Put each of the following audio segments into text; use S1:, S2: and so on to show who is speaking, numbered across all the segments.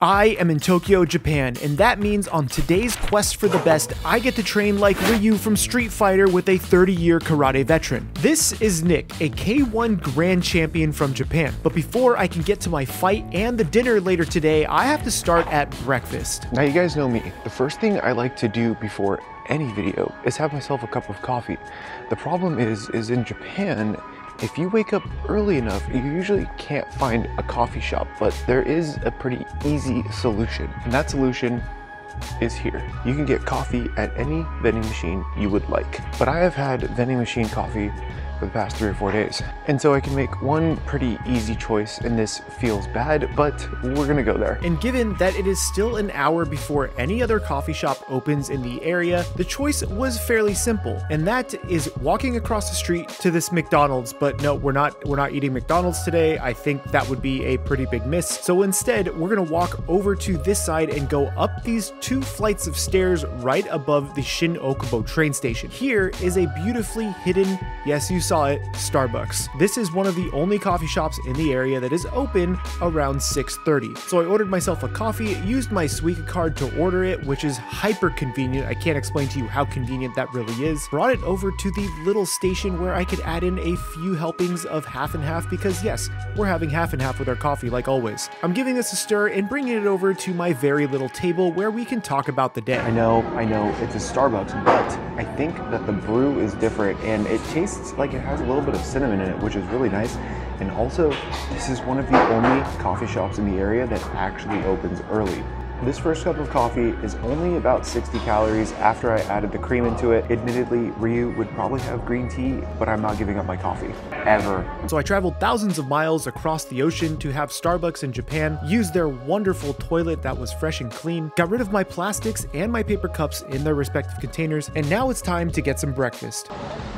S1: I am in Tokyo, Japan, and that means on today's quest for the best, I get to train like Ryu from Street Fighter with a 30-year karate veteran. This is Nick, a K1 Grand Champion from Japan, but before I can get to my fight and the dinner later today, I have to start at breakfast.
S2: Now you guys know me, the first thing I like to do before any video is have myself a cup of coffee. The problem is in Japan, if you wake up early enough, you usually can't find a coffee shop, but there is a pretty easy solution, and that solution is here. You can get coffee at any vending machine you would like, but I have had vending machine coffee for the past 3 or 4 days, and so I can make one pretty easy choice, and this feels bad, but we're gonna go there.
S1: And given that it is still an hour before any other coffee shop opens in the area, the choice was fairly simple, and that is walking across the street to this McDonald's. But no, we're not eating McDonald's today. I think that would be a pretty big miss. So instead, we're gonna walk over to this side and go up these 2 flights of stairs right above the Shin Okubo train station. Here is a beautifully hidden, yes, you saw it, Starbucks. This is one of the only coffee shops in the area that is open around 6:30. So I ordered myself a coffee, used my Suica card to order it, which is hyper convenient. I can't explain to you how convenient that really is. Brought it over to the little station where I could add in a few helpings of half and half because yes, we're having half and half with our coffee like always. I'm giving this a stir and bringing it over to my very little table where we can talk about the day.
S2: I know, it's a Starbucks, but I think that the brew is different and it tastes like it has a little bit of cinnamon in it, which is really nice. And also, this is one of the only coffee shops in the area that actually opens early. This first cup of coffee is only about 60 calories after I added the cream into it. Admittedly, Ryu would probably have green tea, but I'm not giving up my coffee, ever.
S1: So I traveled thousands of miles across the ocean to have Starbucks in Japan, used their wonderful toilet that was fresh and clean, got rid of my plastics and my paper cups in their respective containers, and now it's time to get some breakfast.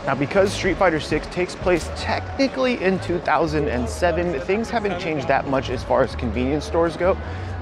S2: Now, because Street Fighter 6 takes place technically in 2007, things haven't changed that much as far as convenience stores go.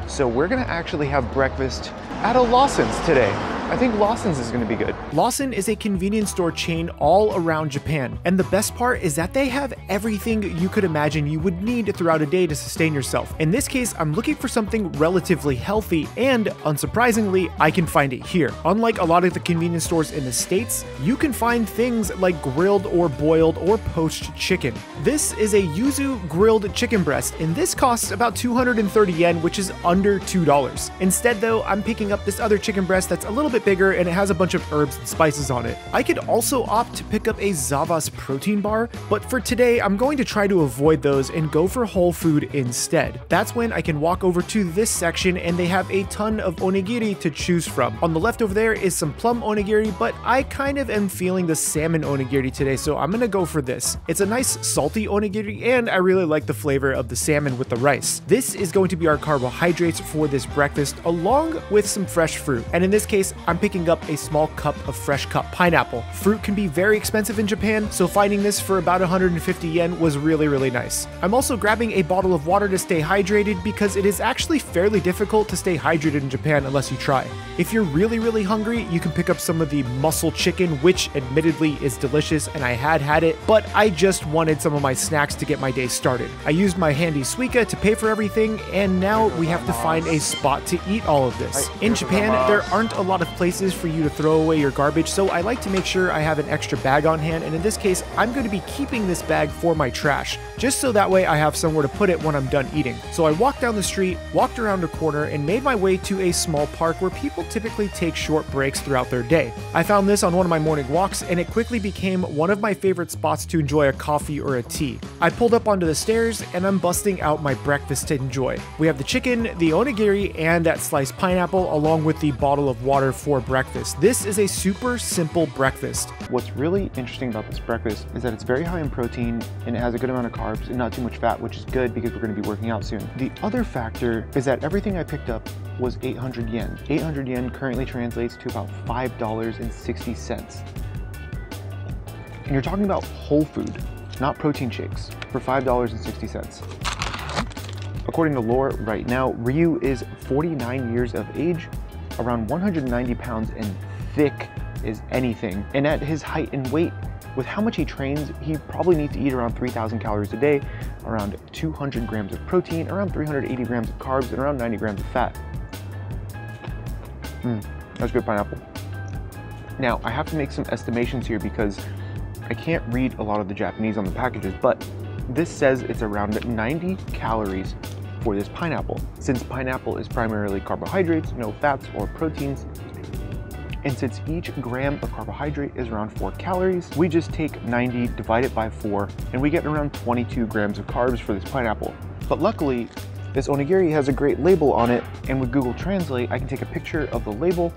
S2: So we're gonna actually have breakfast at a Lawsons today. I think Lawsons is gonna be good.
S1: Lawson is a convenience store chain all around Japan, and the best part is that they have everything you could imagine you would need throughout a day to sustain yourself. In this case, I'm looking for something relatively healthy, and unsurprisingly, I can find it here. Unlike a lot of the convenience stores in the States, you can find things like grilled or boiled or poached chicken. This is a yuzu grilled chicken breast, and this costs about 230 yen, which is under $2. Instead though, I'm picking up this other chicken breast that's a little bit bigger and it has a bunch of herbs and spices on it. I could also opt to pick up a Zavas protein bar, but for today I'm going to try to avoid those and go for whole food instead. That's when I can walk over to this section and they have a ton of onigiri to choose from. On the left over there is some plum onigiri, but I kind of am feeling the salmon onigiri today, so I'm gonna go for this. It's a nice salty onigiri and I really like the flavor of the salmon with the rice. This is going to be our carbohydrates for this breakfast along with some fresh fruit, and in this case I'm picking up a small cup of fresh cut pineapple. Fruit can be very expensive in Japan, so finding this for about 150 yen was really nice. I'm also grabbing a bottle of water to stay hydrated because it is actually fairly difficult to stay hydrated in Japan unless you try. If you're really hungry, you can pick up some of the muscle chicken, which admittedly is delicious and I had it, but I just wanted some of my snacks to get my day started. I used my handy Suica to pay for everything, and now we have to find a spot to eat all of this. In Japan, there aren't a lot of places for you to throw away your garbage, so I like to make sure I have an extra bag on hand, and in this case, I'm going to be keeping this bag for my trash, just so that way I have somewhere to put it when I'm done eating. So I walked down the street, walked around a corner, and made my way to a small park where people typically take short breaks throughout their day. I found this on one of my morning walks, and it quickly became one of my favorite spots to enjoy a coffee or a tea. I pulled up onto the stairs, and I'm busting out my breakfast to enjoy. We have the chicken, the onigiri, and that sliced pineapple, along with the bottle of water for breakfast. This is a super simple breakfast.
S2: What's really interesting about this breakfast is that it's very high in protein and it has a good amount of carbs and not too much fat, which is good because we're going to be working out soon. The other factor is that everything I picked up was 800 yen. 800 yen currently translates to about $5.60. And you're talking about whole food, not protein shakes, for $5.60. According to lore, right now, Ryu is 49 years of age, around 190 pounds, and thick is anything. And at his height and weight, with how much he trains, he probably needs to eat around 3,000 calories a day, around 200 grams of protein, around 380 grams of carbs, and around 90 grams of fat. That's good pineapple. Now, I have to make some estimations here because I can't read a lot of the Japanese on the packages, but this says it's around 90 calories for this pineapple. Since pineapple is primarily carbohydrates, no fats or proteins, and since each gram of carbohydrate is around 4 calories, we just take 90, divide it by 4, and we get around 22 grams of carbs for this pineapple. But luckily, this onigiri has a great label on it, and with Google Translate, I can take a picture of the label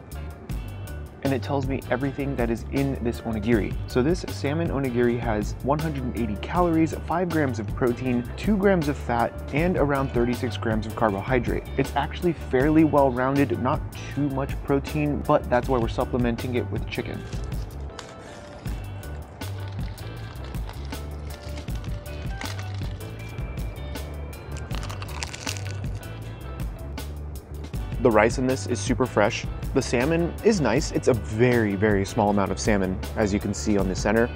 S2: and it tells me everything that is in this onigiri. So this salmon onigiri has 180 calories, 5 grams of protein, 2 grams of fat, and around 36 grams of carbohydrate. It's actually fairly well-rounded, not too much protein, but that's why we're supplementing it with chicken. The rice in this is super fresh. The salmon is nice. It's a very, very small amount of salmon, as you can see on the center.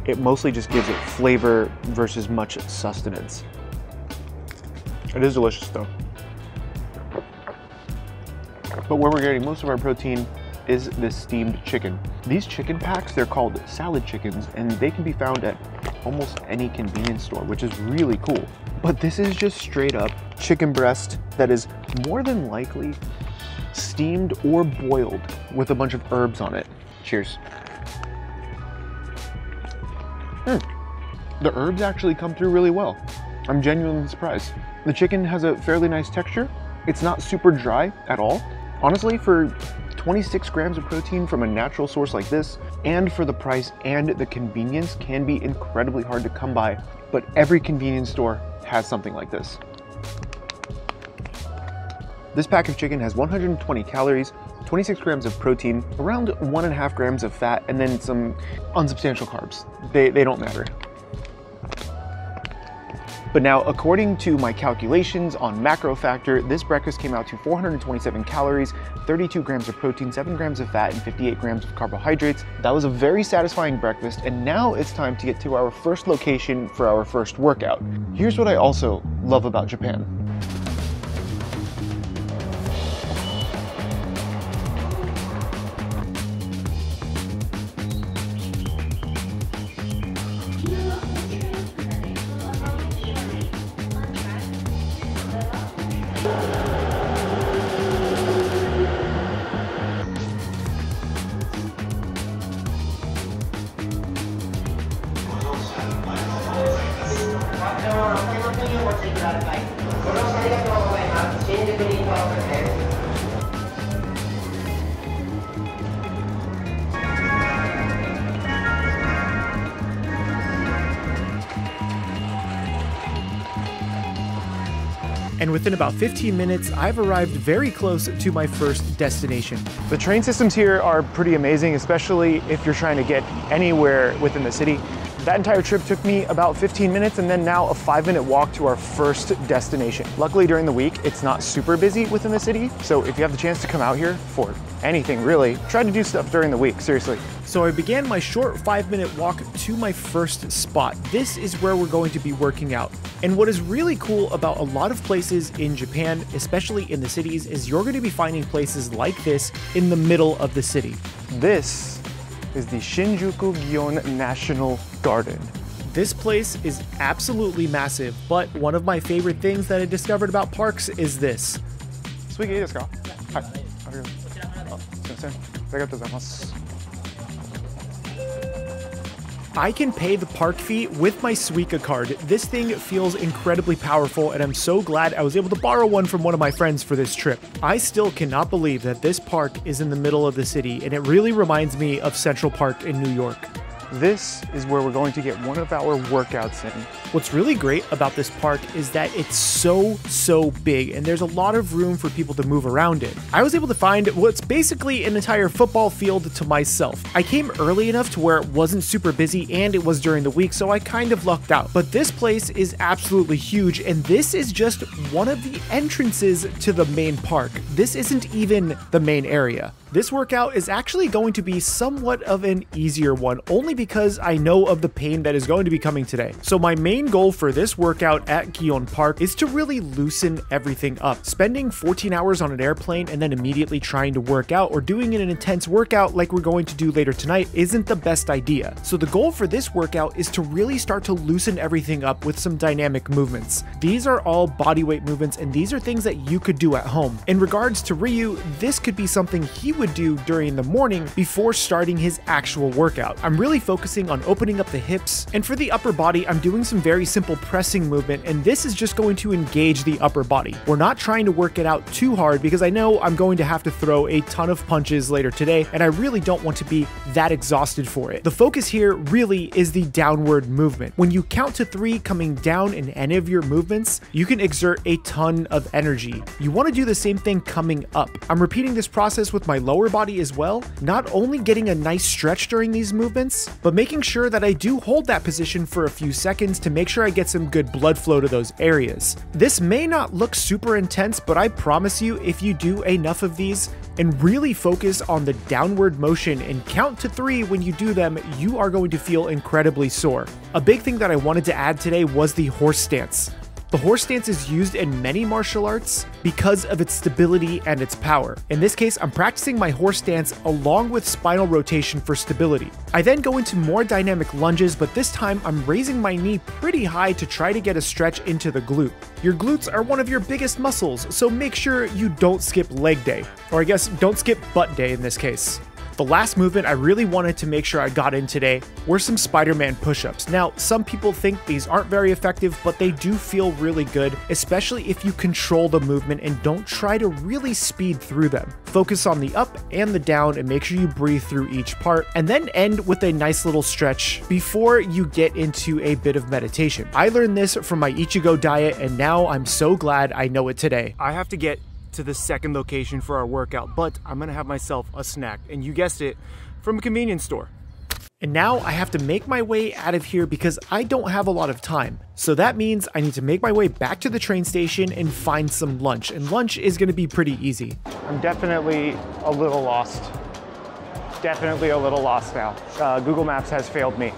S2: It mostly just gives it flavor versus much sustenance. It is delicious though. But where we're getting most of our protein is this steamed chicken. These chicken packs, they're called salad chickens, and they can be found at almost any convenience store, which is really cool. But this is just straight up chicken breast that is more than likely steamed or boiled with a bunch of herbs on it. Cheers. The herbs actually come through really well. I'm genuinely surprised. The chicken has a fairly nice texture. It's not super dry at all. Honestly, for 26 grams of protein from a natural source like this, and for the price and the convenience, can be incredibly hard to come by, but every convenience store has something like this. This pack of chicken has 120 calories, 26 grams of protein, around 1.5 grams of fat, and then some unsubstantial carbs. They don't matter. But now, according to my calculations on Macro Factor, this breakfast came out to 427 calories, 32 grams of protein, 7 grams of fat, and 58 grams of carbohydrates. That was a very satisfying breakfast, and now it's time to get to our first location for our first workout. Here's what I also love about Japan.
S1: And within about 15 minutes, I've arrived very close to my first destination.
S2: The train systems here are pretty amazing, especially if you're trying to get anywhere within the city. That entire trip took me about 15 minutes, and then now a 5-minute walk to our first destination. Luckily, during the week, it's not super busy within the city, so if you have the chance to come out here for anything really, try to do stuff during the week, seriously.
S1: So I began my short 5-minute walk to my first spot. This is where we're going to be working out. And what is really cool about a lot of places in Japan, especially in the cities, is you're going to be finding places like this in the middle of the city.
S2: This is the Shinjuku-Gion National Garden.
S1: This place is absolutely massive, but one of my favorite things that I discovered about parks is this. I can pay the park fee with my Suica card. This thing feels incredibly powerful, and I'm so glad I was able to borrow one from one of my friends for this trip. I still cannot believe that this park is in the middle of the city, and it really reminds me of Central Park in New York.
S2: This is where we're going to get one of our workouts in.
S1: What's really great about this park is that it's so big and there's a lot of room for people to move around in. I was able to find what's basically an entire football field to myself. I came early enough to where it wasn't super busy and it was during the week, so I kind of lucked out. But this place is absolutely huge, and this is just one of the entrances to the main park. This isn't even the main area. This workout is actually going to be somewhat of an easier one, only because I know of the pain that is going to be coming today. So my main goal for this workout at Goten Park is to really loosen everything up. Spending 14 hours on an airplane and then immediately trying to work out or doing an intense workout like we're going to do later tonight isn't the best idea. So the goal for this workout is to really start to loosen everything up with some dynamic movements. These are all bodyweight movements, and these are things that you could do at home. In regards to Ryu, this could be something he would do during the morning before starting his actual workout. I'm really focusing on opening up the hips, and for the upper body, I'm doing some very simple pressing movement, and this is just going to engage the upper body. We're not trying to work it out too hard because I know I'm going to have to throw a ton of punches later today, and I really don't want to be that exhausted for it. The focus here really is the downward movement. When you count to 3 coming down in any of your movements, you can exert a ton of energy. You want to do the same thing coming up. I'm repeating this process with my lower body as well, not only getting a nice stretch during these movements, but making sure that I do hold that position for a few seconds to make sure I get some good blood flow to those areas. This may not look super intense, but I promise you, if you do enough of these and really focus on the downward motion and count to 3 when you do them, you are going to feel incredibly sore. A big thing that I wanted to add today was the horse stance. The horse stance is used in many martial arts because of its stability and its power. In this case, I'm practicing my horse stance along with spinal rotation for stability. I then go into more dynamic lunges, but this time I'm raising my knee pretty high to try to get a stretch into the glute. Your glutes are one of your biggest muscles, so make sure you don't skip leg day. Or I guess don't skip butt day in this case. The last movement I really wanted to make sure I got in today were some Spider-Man push-ups. Now, some people think these aren't very effective, but they do feel really good, especially if you control the movement and don't try to really speed through them. Focus on the up and the down and make sure you breathe through each part, and then end with a nice little stretch before you get into a bit of meditation. I learned this from my Ichigo diet, and now I'm so glad I know it today. I have to get to the second location for our workout, but I'm gonna have myself a snack, and you guessed it, from a convenience store. And now I have to make my way out of here because I don't have a lot of time. So that means I need to make my way back to the train station and find some lunch, and lunch is gonna be pretty easy. I'm definitely a little lost. Definitely a little lost now. Google Maps has failed me.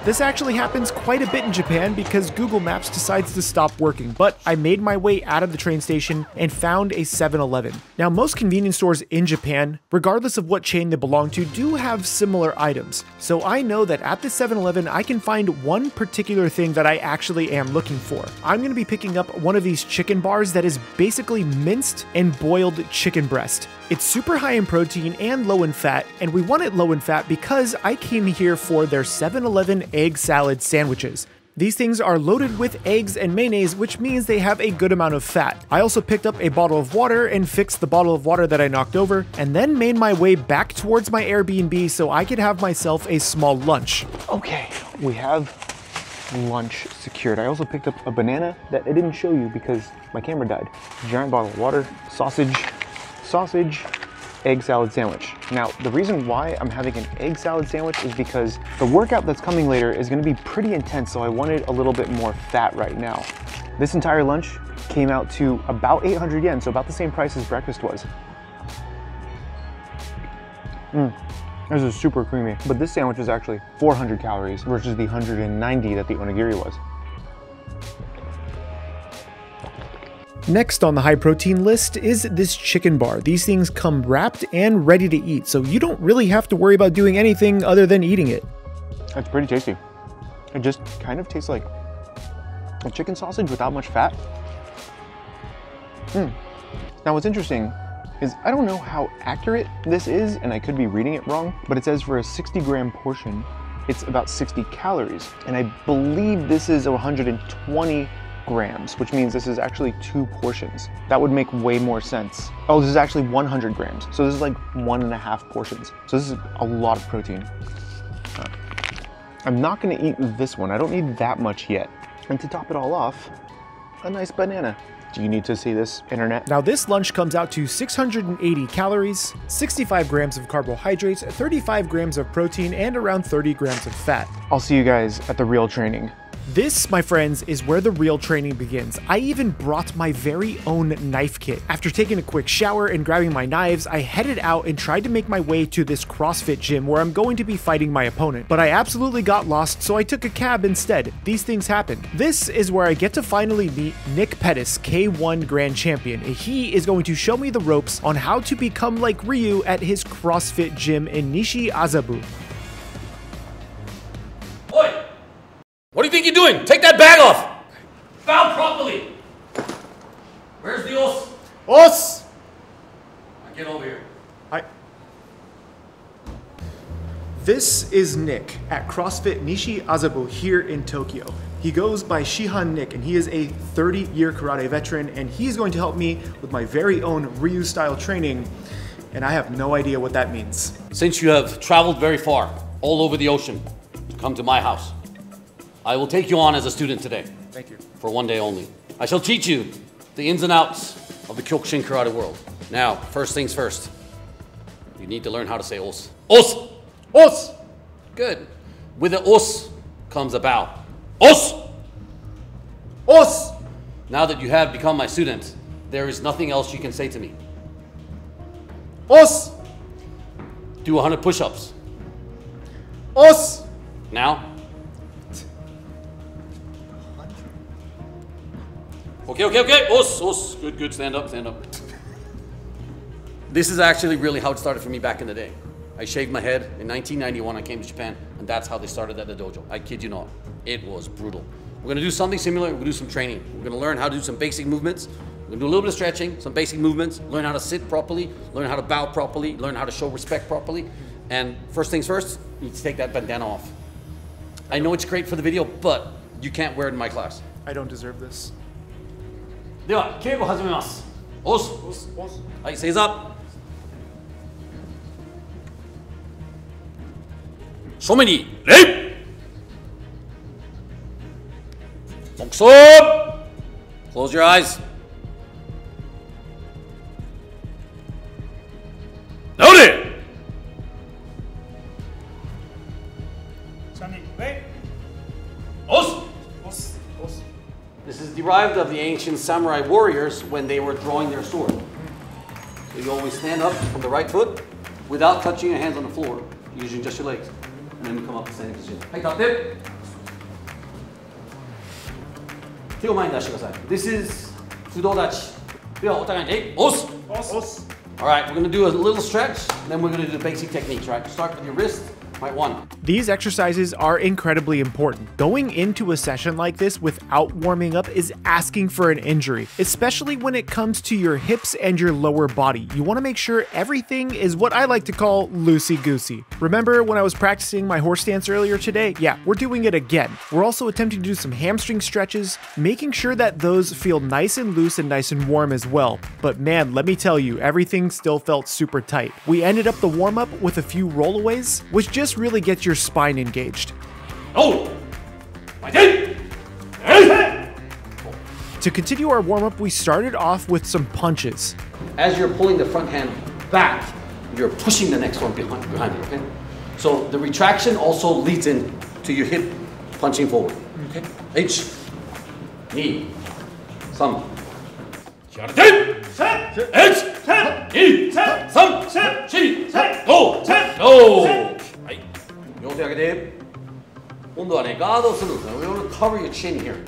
S1: This actually happens quite a bit in Japan because Google Maps decides to stop working, but I made my way out of the train station and found a 7-Eleven. Now, most convenience stores in Japan, regardless of what chain they belong to, do have similar items. So I know that at the 7-Eleven, I can find one particular thing that I actually am looking for. I'm going to be picking up one of these chicken bars that is basically minced and boiled chicken breast. It's super high in protein and low in fat, and we want it low in fat because I came here for their 7-Eleven egg salad sandwiches. These things are loaded with eggs and mayonnaise, which means they have a good amount of fat. I also picked up a bottle of water and fixed the bottle of water that I knocked over, and then made my way back towards my Airbnb so I could have myself a small lunch.
S2: Okay, we have lunch secured. I also picked up a banana that I didn't show you because my camera died. Giant bottle of water, sausage, egg salad sandwich. Now, the reason why I'm having an egg salad sandwich is because the workout that's coming later is going to be pretty intense, so I wanted a little bit more fat right now. This entire lunch came out to about 800 yen, so about the same price as breakfast was. This is super creamy, but this sandwich is actually 400 calories versus the 190 that the onigiri was.
S1: Next on the high protein list is this chicken bar. These things come wrapped and ready to eat, so you don't really have to worry about doing anything other than eating it.
S2: It's pretty tasty. It just kind of tastes like a chicken sausage without much fat. Now what's interesting is I don't know how accurate this is, and I could be reading it wrong, but it says for a 60-gram portion, it's about 60 calories. And I believe this is 120 grams, which means this is actually 2 portions. That would make way more sense. Oh, this is actually 100 grams. So this is like 1.5 portions. So this is a lot of protein. I'm not gonna eat this one. I don't need that much yet. And to top it all off, a nice banana. Do you need to see this, internet?
S1: Now this lunch comes out to 680 calories, 65 grams of carbohydrates, 35 grams of protein, and around 30 grams of fat.
S2: I'll see you guys at the real training.
S1: This, my friends, is where the real training begins. I even brought my very own knife kit. After taking a quick shower and grabbing my knives, I headed out and tried to make my way to this CrossFit gym where I'm going to be fighting my opponent. But I absolutely got lost, so I took a cab instead. These things happen. This is where I get to finally meet Nick Pettis, K1 Grand Champion. He is going to show me the ropes on how to become like Ryu at his CrossFit gym in Nishi-Azabu.
S3: What do you think you're doing? Take that bag off! Bow properly! Where's the os?
S1: Os!
S3: Get over here.
S1: This is Nick at CrossFit Nishi-Azabu here in Tokyo. He goes by Shihan Nick, and he is a 30-year karate veteran, and he's going to help me with my very own Ryu-style training, and I have no idea what that means.
S3: Since you have traveled very far, all over the ocean, to come to my house, I will take you on as a student today.
S1: Thank you.
S3: For one day only. I shall teach you the ins and outs of the Kyokushin karate world. Now, first things first. You need to learn how to say os. Os!
S1: Os!
S3: Good. With the os comes a bow. Os!
S1: Os!
S3: Now that you have become my student, there is nothing else you can say to me.
S1: Os!
S3: Do 100 push-ups.
S1: Os!
S3: Now. Okay. Os. Good. Stand up. This is actually really how it started for me back in the day. I shaved my head. In 1991, I came to Japan, and that's how they started at the dojo. I kid you not. It was brutal. We're gonna do something similar. We're gonna do some training. We're gonna learn how to do some basic movements. We're gonna do a little bit of stretching, some basic movements, learn how to sit properly, learn how to bow properly, learn how to show respect properly. And first things first, you need to take that bandana off. I know it's great for the video, but you can't wear it in my class.
S1: I don't deserve this.
S3: では、稽古始めます。押す。はい、正座。正面に礼。黙想。Close your eyes. Noted. This is derived of the ancient samurai warriors when they were drawing their sword. So you always stand up from the right foot without touching your hands on the floor, using just your legs. And then you come up to standing position. Hey, top dip. This is Fudodachi. Alright, we're going to do a little stretch, and then we're going to do the basic techniques, right? Start with your wrist. Right one.
S1: These exercises are incredibly important. Going into a session like this without warming up is asking for an injury, especially when it comes to your hips and your lower body. You want to make sure everything is what I like to call loosey-goosey. Remember when I was practicing my horse stance earlier today? Yeah, we're doing it again. We're also attempting to do some hamstring stretches, making sure that those feel nice and loose and nice and warm as well. But man, let me tell you, everything still felt super tight. We ended up the warm-up with a few rollaways, which just really gets your spine engaged.
S3: Oh!
S1: To continue our warm-up, we started off with some punches.
S3: As you're pulling the front hand back, you're pushing the next one behind you, okay? So the retraction also leads in to your hip punching forward. Okay? H, knee, some. We'll cover your chin here.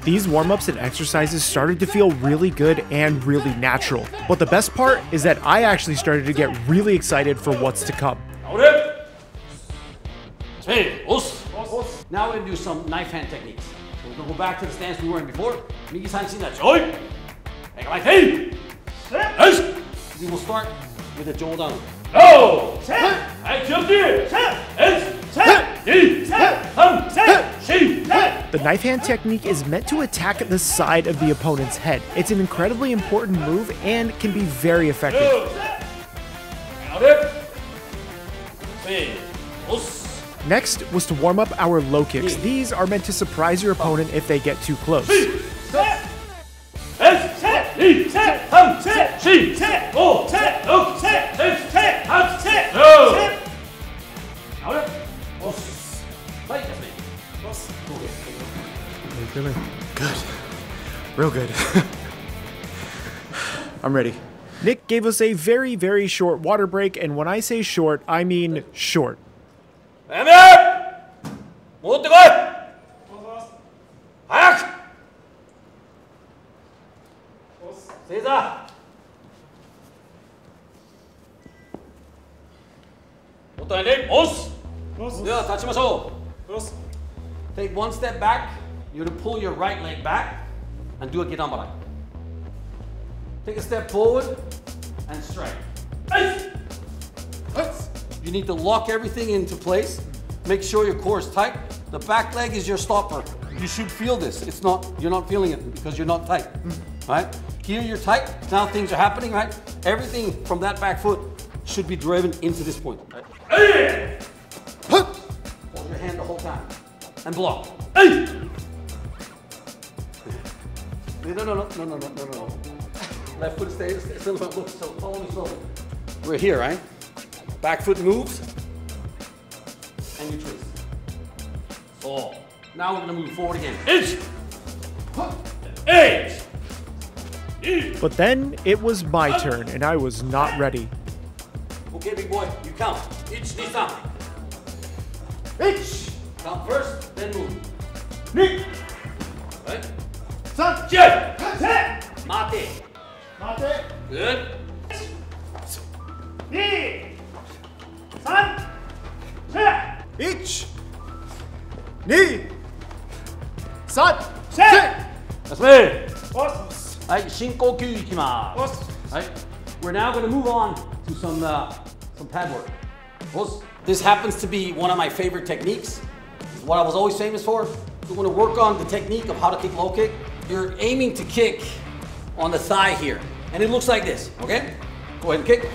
S1: These warm-ups and exercises started to feel really good and really natural. But the best part is that I actually started to get really excited for what's to come.
S3: Now we're going to do some knife hand techniques. So we're going to go back to the stance we were in before. We will start with a jodan.
S1: The knife hand technique is meant to attack the side of the opponent's head. It's an incredibly important move and can be very effective. Next was to warm up our low kicks. These are meant to surprise your opponent if they get too close. Good. Real good. I'm ready. Nick gave us a very, very short water break, and when I say short, I mean short.
S3: Take one step back. You're going to pull your right leg back and do a Gidanbarai. Take a step forward and strike. You need to lock everything into place. Make sure your core is tight. The back leg is your stopper. You should feel this. It's not, you're not feeling it because you're not tight. Right? Here you're tight. Now things are happening, right? Everything from that back foot should be driven into this point. Right? Hold your hand the whole time and block. No. Left foot stays still. Look, so follow me slowly. We're here, right? Back foot moves, and you twist. So now we're gonna move forward again.
S1: But then it was my turn, and I was not ready.
S3: Okay, big boy, you count. Each, this time. Count first, then move. Right? Mate. Good.
S1: Ich, ni, san,
S3: That's me. Right, Shinkoku ikimasu. Right. We're now going to move on to some pad work. This happens to be one of my favorite techniques. It's what I was always famous for. We're going to work on the technique of how to kick low kick. You're aiming to kick on the thigh here, and it looks like this. Okay, go ahead and kick.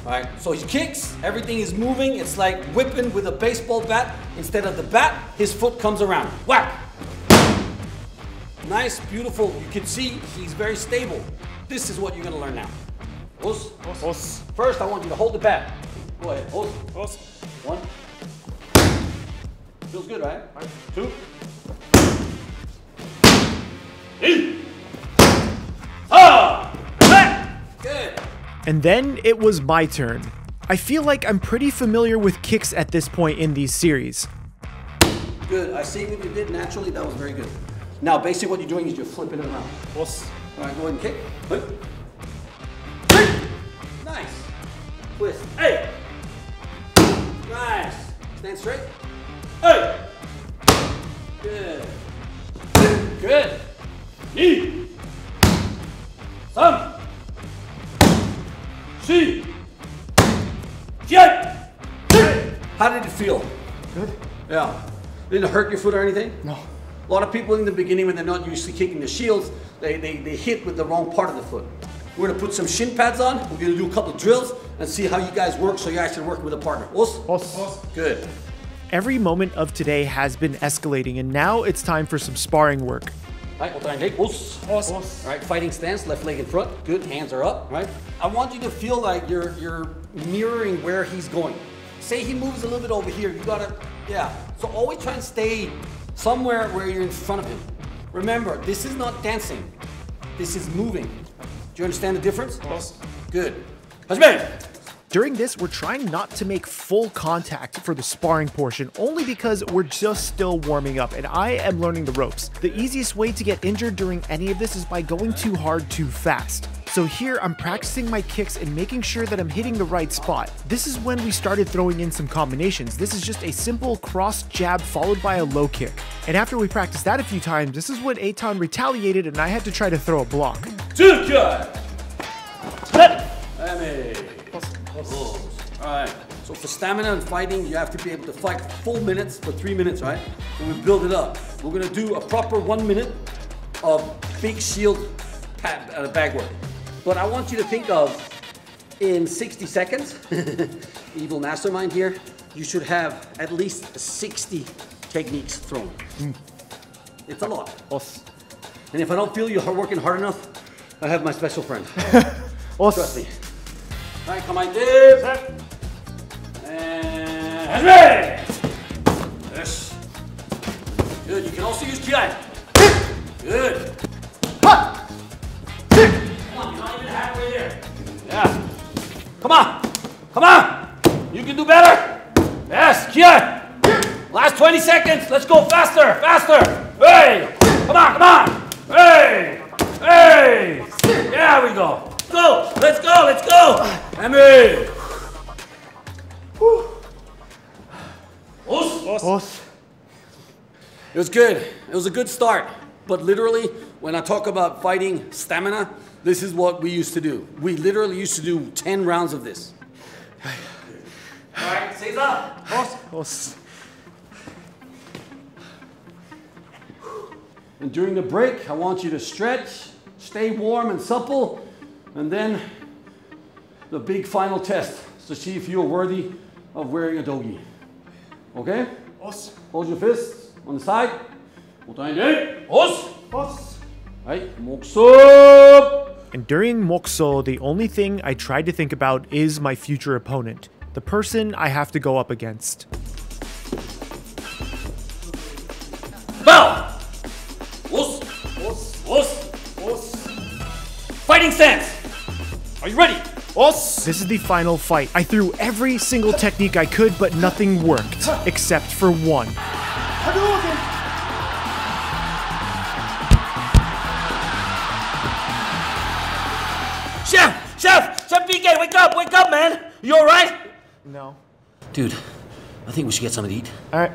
S3: All right, so he kicks, everything is moving. It's like whipping with a baseball bat. Instead of the bat, his foot comes around. Whack! Nice, beautiful. You can see he's very stable. This is what you're gonna learn now. First, I want you to hold the bat. Go ahead, One. Feels good, right? Two. Good.
S1: And then it was my turn. I feel like I'm pretty familiar with kicks at this point in these series.
S3: Good, I see what you did naturally, that was very good. Now basically what you're doing is you're flipping it around. All right, go ahead and kick. Nice. Twist. Hey. Nice. Stand straight. Hey. Good. Good. Knee. Some. See. Jet. How did it feel?
S1: Good.
S3: Yeah. Didn't it hurt your foot or anything?
S1: No.
S3: A lot of people in the beginning, when they're not used to kicking the shields, they hit with the wrong part of the foot. We're gonna put some shin pads on. We're gonna do a couple of drills and see how you guys work so you actually work with a partner. Good.
S1: Every moment of today has been escalating, and now it's time for some sparring work.
S3: Right, all right, fighting stance, left leg in front. Good, hands are up, right? I want you to feel like you're mirroring where he's going. Say he moves a little bit over here, you gotta, yeah. So always try and stay somewhere where you're in front of him. Remember, this is not dancing. This is moving. Do you understand the difference? Good. Hajime!
S1: During this, we're trying not to make full contact for the sparring portion, only because we're just still warming up and I am learning the ropes. The easiest way to get injured during any of this is by going too hard too fast. So here I'm practicing my kicks and making sure that I'm hitting the right spot. This is when we started throwing in some combinations. This is just a simple cross jab followed by a low kick. And after we practiced that a few times, this is when Eitan retaliated and I had to try to throw a block.
S3: Alright. So for stamina and fighting, you have to be able to fight full minutes for 3 minutes, right? And we build it up. We're gonna do a proper 1 minute of big shield bag work. But I want you to think of, in 60 seconds, evil mastermind here, you should have at least 60 techniques thrown. It's a lot. And if I don't feel you're working hard enough, I have my special friend. Trust me. All right, come on, dip. And ready. Yes. Good. You can also use ki. Good. Come on, you're not even halfway there. Yeah. Come on. Come on. You can do better. Yes, ki. Last 20 seconds. Let's go faster, faster. Hey. Come on, come on. Hey. Hey. There we go. Go. Let's go. Let's go. Emmy. It was good. It was a good start. But literally, when I talk about fighting stamina, this is what we used to do. We literally used to do 10 rounds of this. All right, seize up. And during the break, I want you to stretch, stay warm and supple, and then the big final test to see if you're worthy of wearing a dogi. Okay? Hold your fists on the side.
S1: And during Mokso, the only thing I tried to think about is my future opponent, the person I have to go up against.
S3: Bow! Fighting stance! Are you ready?
S1: This is the final fight. I threw every single technique I could, but nothing worked, except for one.
S3: CHEFPK, wake up, man! You alright?
S1: No.
S3: Dude, I think we should get something to eat.
S1: Alright,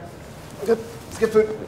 S1: good. Let's get food.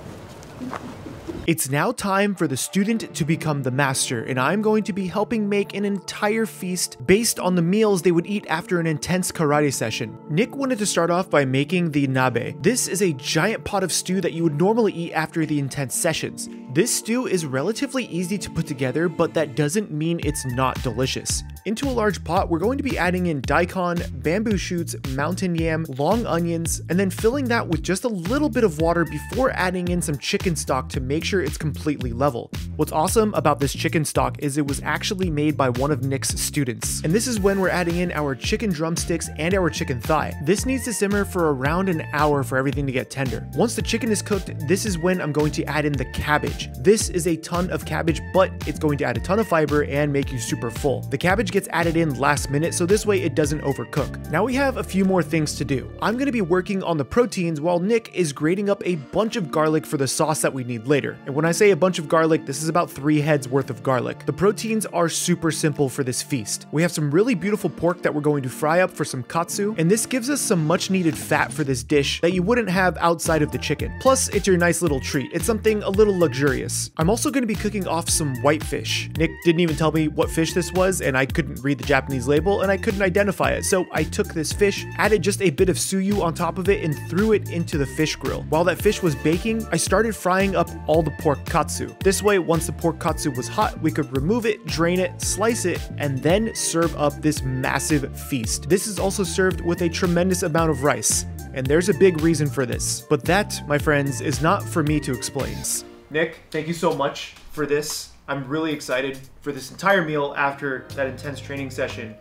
S1: It's now time for the student to become the master, and I'm going to be helping make an entire feast based on the meals they would eat after an intense karate session. Nick wanted to start off by making the nabe. This is a giant pot of stew that you would normally eat after the intense sessions. This stew is relatively easy to put together, but that doesn't mean it's not delicious. Into a large pot, we're going to be adding in daikon, bamboo shoots, mountain yam, long onions, and then filling that with just a little bit of water before adding in some chicken stock to make sure it's completely level. What's awesome about this chicken stock is it was actually made by one of Nick's students. And this is when we're adding in our chicken drumsticks and our chicken thigh. This needs to simmer for around an hour for everything to get tender. Once the chicken is cooked, this is when I'm going to add in the cabbage. This is a ton of cabbage, but it's going to add a ton of fiber and make you super full. The cabbage gets added in last minute, so this way it doesn't overcook. Now we have a few more things to do. I'm going to be working on the proteins while Nick is grating up a bunch of garlic for the sauce that we need later. And when I say a bunch of garlic, this is about 3 heads worth of garlic. The proteins are super simple for this feast. We have some really beautiful pork that we're going to fry up for some katsu, and this gives us some much needed fat for this dish that you wouldn't have outside of the chicken. Plus, it's your nice little treat. It's something a little luxurious. I'm also going to be cooking off some white fish. Nick didn't even tell me what fish this was, and I couldn't read the Japanese label, and I couldn't identify it. So I took this fish, added just a bit of suyu on top of it, and threw it into the fish grill. While that fish was baking, I started frying up all the pork katsu. This way, once the pork katsu was hot, we could remove it, drain it, slice it, and then serve up this massive feast. This is also served with a tremendous amount of rice, and there's a big reason for this. But that, my friends, is not for me to explain. Nick, thank you so much for this. I'm really excited for this entire meal after that intense training session.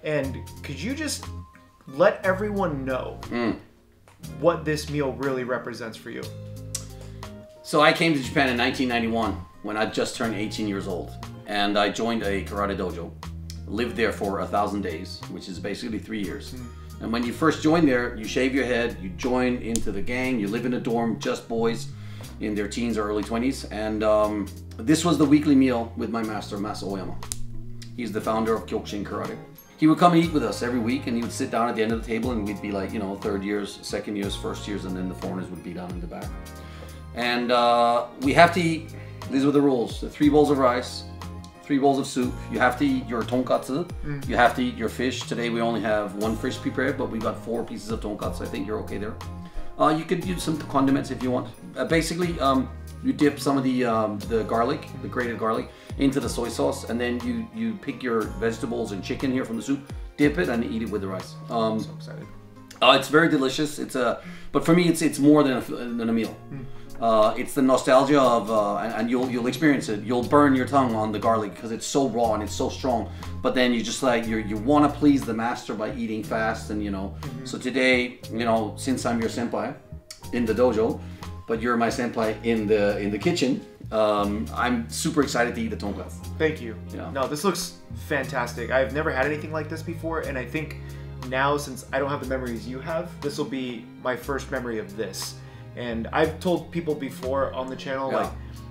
S1: And could you just let everyone know what this meal really represents for you?
S3: So I came to Japan in 1991 when I just turned 18 years old, and I joined a karate dojo. Lived there for 1,000 days, which is basically 3 years. And when you first join there, you shave your head, you join into the gang, you live in a dorm, just boys in their teens or early 20s. And this was the weekly meal with my master, Masa Oyama. He's the founder of Kyokushin Karate. He would come and eat with us every week, and he would sit down at the end of the table, and we'd be like, you know, 3rd years, 2nd years, 1st years, and then the foreigners would be down in the back. And we have to eat, these were the rules, the 3 bowls of rice, 3 bowls of soup. You have to eat your tonkatsu. You have to eat your fish. Today we only have 1 fish prepared, but we got 4 pieces of tonkatsu. I think you're okay there. You could use some condiments if you want. Basically, you dip some of the garlic, the grated garlic, into the soy sauce, and then you pick your vegetables and chicken here from the soup, dip it, and eat it with the rice.
S1: I'm so excited.
S3: It's very delicious. But for me, it's more than a meal. It's the nostalgia of, and you'll experience it. You'll burn your tongue on the garlic because it's so raw and it's so strong. But then you just like you want to please the master by eating fast, and So today, since I'm your senpai in the dojo, but you're my senpai in the kitchen, I'm super excited to eat the tonkatsu.
S1: Thank you.
S3: Yeah.
S1: No, this looks fantastic. I've never had anything like this before, and I think now, since I don't have the memories you have, this will be my first memory of this. And I've told people before on the channel, like,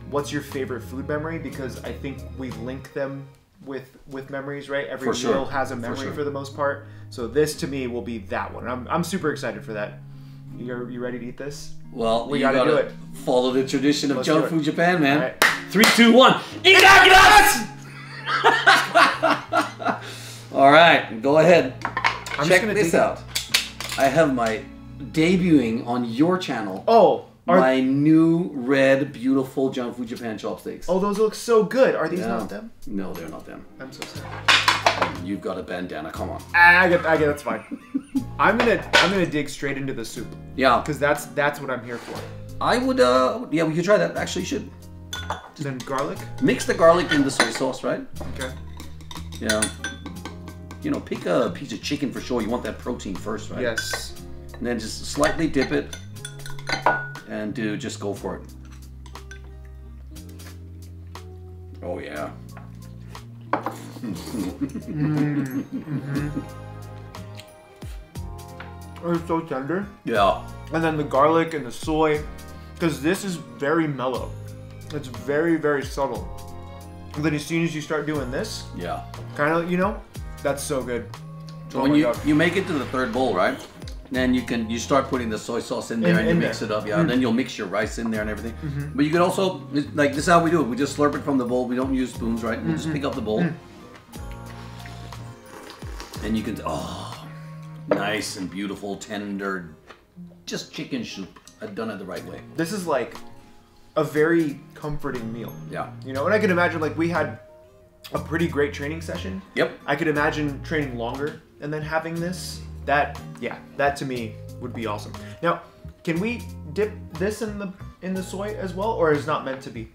S1: what's your favorite food memory? Because I think we link them with memories, right? Every meal has a memory for the most part. So this to me will be that one. I'm super excited for that. You ready to eat this?
S3: Well,
S1: we gotta do it.
S3: Follow the tradition of junk food Japan, man.
S1: All right.
S3: 3, 2, 1. Itadakimasu! All right, go ahead. Check this out. I have my debuting on your channel.
S1: Oh,
S3: my new red, beautiful Junk Food Japan chopsticks.
S1: Oh, those look so good. Are these not them?
S3: No, they're not them.
S1: I'm so sorry.
S3: You've got a bandana. Come on.
S1: I get. That's fine. I'm gonna dig straight into the soup.
S3: Yeah.
S1: Because that's what I'm here for.
S3: I would. Yeah, we could try that. Actually, you should.
S1: Then garlic.
S3: Mix the garlic in the soy sauce, right?
S1: Okay.
S3: Yeah. Pick a piece of chicken for sure. You want that protein first, right?
S1: Yes.
S3: And then just slightly dip it, and just go for it. Oh yeah.
S1: It's so tender.
S3: Yeah.
S1: And then the garlic and the soy, because this is very mellow. It's very, very subtle. And then as soon as you start doing this,
S3: yeah,
S1: kind of, that's so good.
S3: So when you make it to the 3rd bowl, right? Then you start putting the soy sauce in there and you mix it up, and then you'll mix your rice in there and everything. But you can also, like, this is how we do it. We just slurp it from the bowl. We don't use spoons, right? We'll just pick up the bowl. And you can, nice and beautiful, tender, just chicken soup. I've done it the right way.
S1: This is like a very comforting meal.
S3: Yeah.
S1: And I can imagine, like, we had a pretty great training session.
S3: Yep.
S1: I could imagine training longer and then having this. That to me would be awesome. Now, can we dip this in the soy as well, or is it not meant to be?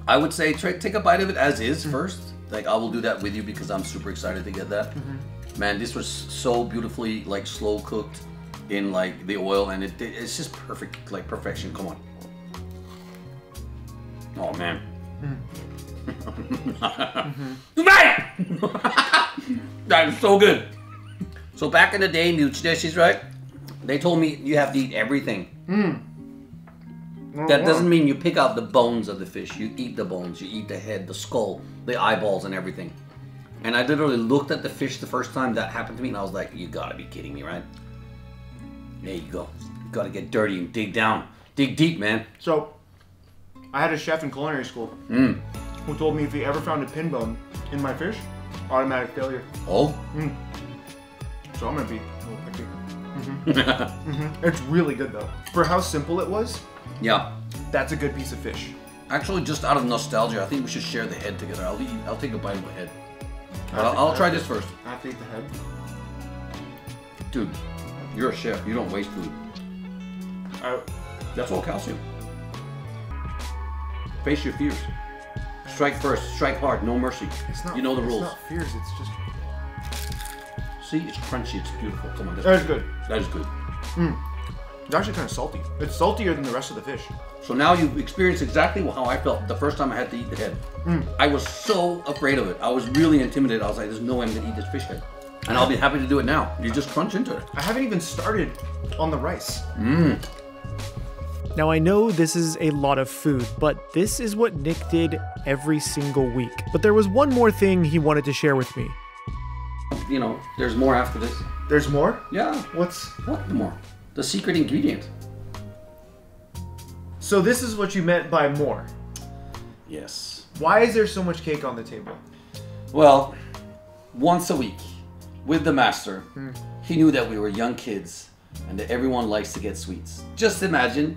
S3: I would say take a bite of it as is first. Like, I will do that with you because I'm super excited to get that. Man, this was so beautifully, like, slow cooked in, like, the oil, and it's just perfect, like, perfection. Come on. Oh man. That is so good. So back in the day, Nuchideshis, right? They told me you have to eat everything. That doesn't mean you pick out the bones of the fish. You eat the bones, you eat the head, the skull, the eyeballs, and everything. And I literally looked at the fish the first time that happened to me, and I was like, you gotta be kidding me, right? There you go. You gotta get dirty and dig down. Dig deep, man.
S1: So, I had a chef in culinary school who told me if he ever found a pin bone in my fish, automatic failure.
S3: Oh?
S1: So I'm gonna be a little picky. It's really good though. For how simple it was,
S3: yeah,
S1: that's a good piece of fish.
S3: Actually, just out of nostalgia, I think we should share the head together. I'll take a bite of the head. But I'll try this first.
S1: I have to eat the head.
S3: Dude, you're a chef. You don't waste food. That's all calcium. Face your fears. Strike first. Strike hard. No mercy.
S1: It's not,
S3: you know the rules.
S1: It's not fears. It's just.
S3: See, it's crunchy. It's beautiful. Come on.
S1: That is good.
S3: That is good.
S1: It's actually kind of salty. It's saltier than the rest of the fish.
S3: So now you've experienced exactly how I felt the first time I had to eat the head. I was so afraid of it. I was really intimidated. I was like, there's no way I'm going to eat this fish head. And I'll be happy to do it now. You just crunch into it.
S1: I haven't even started on the rice.
S4: Now I know this is a lot of food, but this is what Nick did every single week. But there was one more thing he wanted to share with me.
S3: You know, there's more after this.
S1: There's more?
S3: Yeah.
S1: What
S3: more? The secret ingredient.
S1: So this is what you meant by more?
S3: Yes.
S1: Why is there so much cake on the table?
S3: Well, once a week with the master, he knew that we were young kids and that everyone likes to get sweets. Just imagine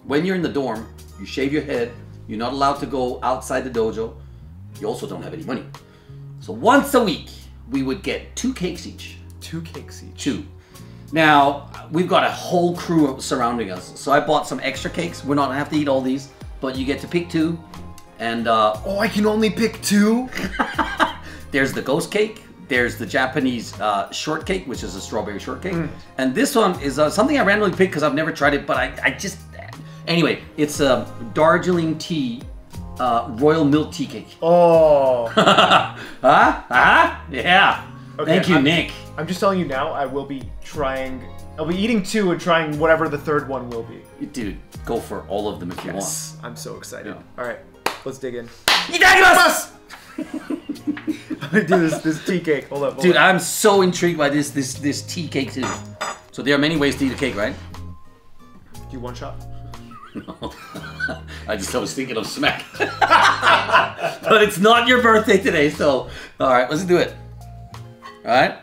S3: when you're in the dorm, you shave your head, you're not allowed to go outside the dojo, you also don't have any money. So once a week, we would get 2 cakes each.
S1: 2 cakes each?
S3: 2. Now, we've got a whole crew surrounding us. So I bought some extra cakes. We're not gonna have to eat all these, but you get to pick 2. And
S1: oh, I can only pick 2?
S3: There's the ghost cake. There's the Japanese shortcake, which is a strawberry shortcake. And this one is something I randomly picked because I've never tried it, but I just... Anyway, it's a Darjeeling tea, royal milk tea cake.
S1: Oh.
S3: Yeah. Okay, thank you, Nick.
S1: I'm just telling you now, I'll be eating 2 and trying whatever the 3rd one will be.
S3: Dude, go for all of them if you want.
S1: I'm so excited. Yeah. All right, let's dig in.
S3: Itadakimasu!
S1: I'm gonna do this tea cake. Hold up.
S3: Dude, I'm so intrigued by this tea cake too. So there are many ways to eat a cake, right?
S1: Do you one shot?
S3: No. I was thinking of smack. But it's not your birthday today, so alright, let's do it. Alright?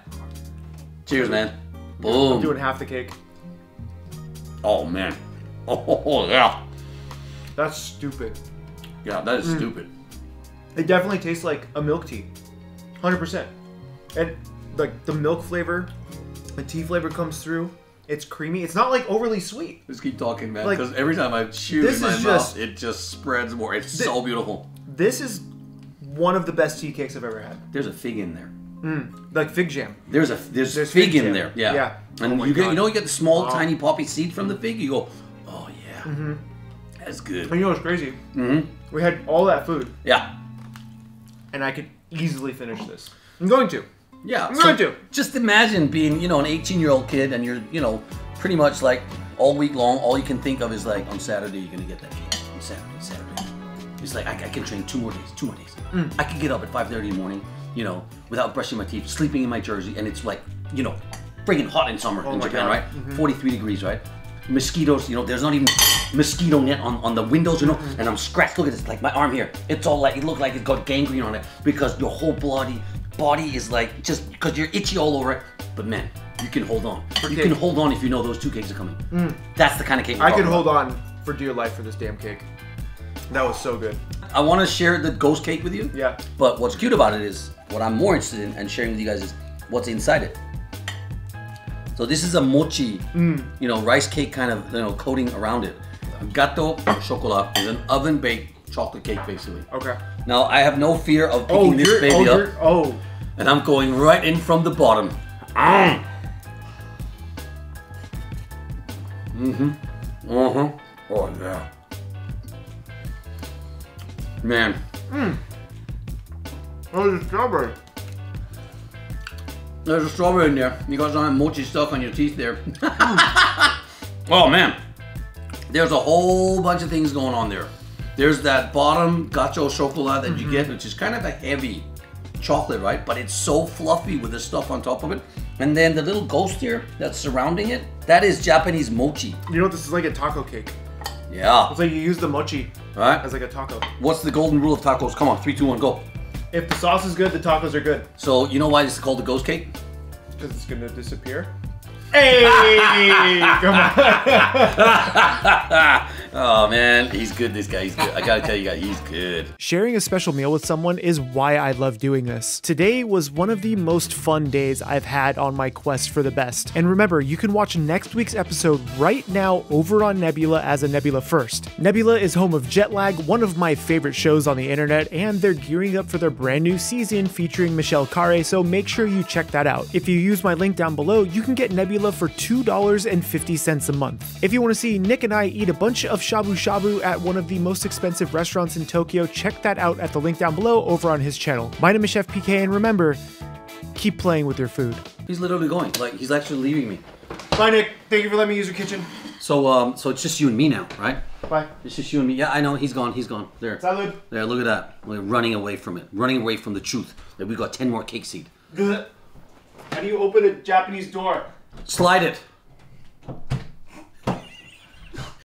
S3: Cheers, man. Boom.
S1: I'm doing half the cake.
S3: Oh man. Oh yeah.
S1: That's stupid.
S3: Yeah, that is stupid.
S1: It definitely tastes like a milk tea. 100%. And like the milk flavor, the tea flavor comes through. It's creamy. It's not like overly sweet.
S3: Just keep talking, man, because every time I chew in my mouth, it just spreads more. It's so beautiful.
S1: This is one of the best tea cakes I've ever had.
S3: There's a fig in there.
S1: Like fig jam.
S3: There's fig in there. Yeah.
S1: Yeah.
S3: And you get the small tiny poppy seed from the fig. You go, oh yeah, that's good.
S1: And you know what's crazy? We had all that food.
S3: Yeah.
S1: And I could easily finish this. I'm going to.
S3: Yeah.
S1: I'm going to.
S3: Just imagine being, an 18-year-old kid and you're, pretty much like all week long, all you can think of is like, on Saturday, you're going to get that cake. On Saturday. It's like, I can train 2 more days. I can get up at 5:30 in the morning, without brushing my teeth, sleeping in my jersey, and it's like, friggin' hot in summer in Japan, right? 43 degrees, right? Mosquitoes, there's not even mosquito net on the windows, and I'm scratched. Look at this, like my arm here. It's all like, it looked like it's got gangrene on it because your whole body is like, just because you're itchy all over it. But man, you can hold on. You can hold on if you know those 2 cakes are coming. That's the kind of cake
S1: I could hold on for dear life for this damn cake. That was so good.
S3: I want to share the ghost cake with you.
S1: Yeah.
S3: But what's cute about it is, what I'm more interested in and sharing with you guys is what's inside it. So this is a mochi, rice cake kind of, coating around it. Gato chocolate is an oven-baked chocolate cake, basically.
S1: Okay.
S3: Now, I have no fear of picking this baby up. And I'm going right in from the bottom. Oh, yeah. Man.
S1: Oh, there's strawberry.
S3: There's a strawberry in there. You got some mochi stuck on your teeth there. Oh man. There's a whole bunch of things going on there. There's that bottom gacho chocolate that you get, which is kind of a heavy chocolate, right? But it's so fluffy with the stuff on top of it. And then the little ghost here that's surrounding it, that is Japanese mochi.
S1: You know what? This is like a taco cake.
S3: Yeah.
S1: It's like you use the mochi as like a taco.
S3: What's the golden rule of tacos? Come on, 3, 2, 1, go.
S1: If the sauce is good, the tacos are good.
S3: So you know why this is called the ghost cake?
S1: Because it's gonna disappear. Hey, come on.
S3: Oh man, he's good, this guy, he's good. I gotta tell you guys, he's good.
S4: Sharing a special meal with someone is why I love doing this. Today was one of the most fun days I've had on my quest for the best. And remember, you can watch next week's episode right now over on Nebula as a Nebula First. Nebula is home of Jetlag, one of my favorite shows on the internet, and they're gearing up for their brand new season featuring Michelle Carre, so make sure you check that out. If you use my link down below, you can get Nebula for $2.50 a month. If you want to see Nick and I eat a bunch of shabu shabu at one of the most expensive restaurants in Tokyo, check that out at the link down below over on his channel. My name is CHEFPK, and remember, keep playing with your food.
S3: He's literally going, like he's actually leaving me.
S1: Bye, Nick. Thank you for letting me use your kitchen.
S3: So it's just you and me now, right?
S1: Bye.
S3: It's just you and me. Yeah, I know, he's gone. There.
S1: Salud.
S3: There, look at that. We're running away from it. Running away from the truth. That we got 10 more cake seed.
S1: How do you open a Japanese door?
S3: Slide it.